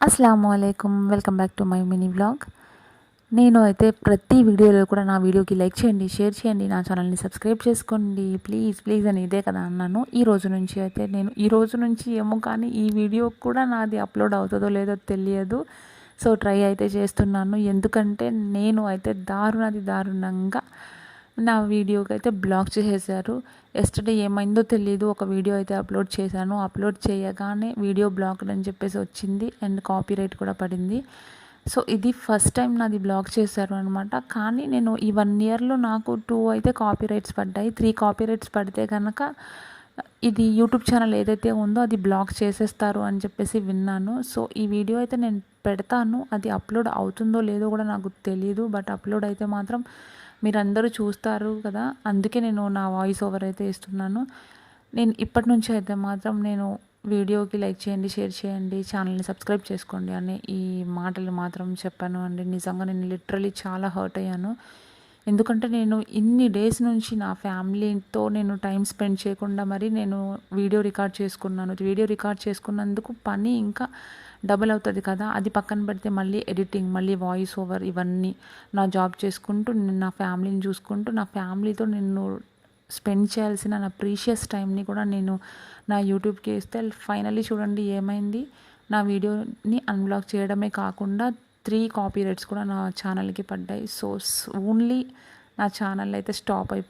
అస్సలాముఅలైకుం welcome back to my mini vlog. నేను అయితే ప్రతి వీడియోలో కూడా నా వీడియోకి లైక్ చేయండి, షేర్ చేయండి, నా ఛానల్ని సబ్స్క్రైబ్ చేసుకోండి ప్లీజ్ ప్లీజ్ అని ఇదే కదా అన్నాను. ఈ రోజు నుంచి అయితే నేను ఈ రోజు నుంచి ఏమో కానీ ఈ వీడియో కూడా నాది అప్లోడ్ అవుతుందో లేదో తెలియదు. సో ట్రై అయితే చేస్తున్నాను. ఎందుకంటే నేను అయితే దారుణంగా నా వీడియోకి అయితే బ్లాక్ చేసేసారు. ఎస్టర్డే ఏమైందో తెలియదు. ఒక వీడియో అయితే అప్లోడ్ చేశాను. అప్లోడ్ చేయగానే వీడియో బ్లాక్డ్ అని చెప్పేసి వచ్చింది అండ్ కాపీరైట్ కూడా పడింది. సో ఇది ఫస్ట్ టైం నాది బ్లాక్ చేశారు అనమాట. కానీ నేను ఈ 1 ఇయర్లో నాకు 2 అయితే కాపీరైట్స్ పడ్డాయి. 3 కాపీరైట్స్ పడితే కనుక ఇది యూట్యూబ్ ఛానల్ ఏదైతే ఉందో అది బ్లాక్ చేసేస్తారు అని చెప్పేసి విన్నాను. సో ఈ వీడియో అయితే నేను పెడతాను. అది అప్లోడ్ అవుతుందో లేదో కూడా నాకు తెలీదు. బట్ అప్లోడ్ అయితే మాత్రం మీరందరూ చూస్తారు కదా, అందుకే నేను నా వాయిస్ ఓవర్ అయితే ఇస్తున్నాను. నేను ఇప్పటి నుంచి అయితే మాత్రం నేను వీడియోకి లైక్ చేయండి, షేర్ చేయండి, ఛానల్ని సబ్స్క్రైబ్ చేసుకోండి అని ఈ మాటలు మాత్రం చెప్పాను అండి. నిజంగా నేను లిటరలీ చాలా హర్ట్ అయ్యాను. ఎందుకంటే నేను ఇన్ని డేస్ నుంచి నా ఫ్యామిలీతో నేను టైం స్పెండ్ చేయకుండా మరి నేను వీడియో రికార్డ్ చేసుకున్నాను. వీడియో రికార్డ్ చేసుకున్నందుకు పని ఇంకా డబుల్ అవుతుంది కదా. అది పక్కన పెడితే మళ్ళీ ఎడిటింగ్, మళ్ళీ వాయిస్ ఓవర్, ఇవన్నీ నా జాబ్ చేసుకుంటూ నేను నా ఫ్యామిలీని చూసుకుంటూ నా ఫ్యామిలీతో నేను స్పెండ్ చేయాల్సిన నా ప్రీషియస్ టైంని కూడా నేను నా యూట్యూబ్కి ఇస్తే ఫైనల్లీ చూడండి ఏమైంది. నా వీడియోని అన్బ్లాక్ చేయడమే కాకుండా 3 కాపీరైట్స్ కూడా నా ఛానల్కి పడ్డాయి. సో ఓన్లీ నా ఛానల్ అయితే స్టాప్ అయిపోతుంది.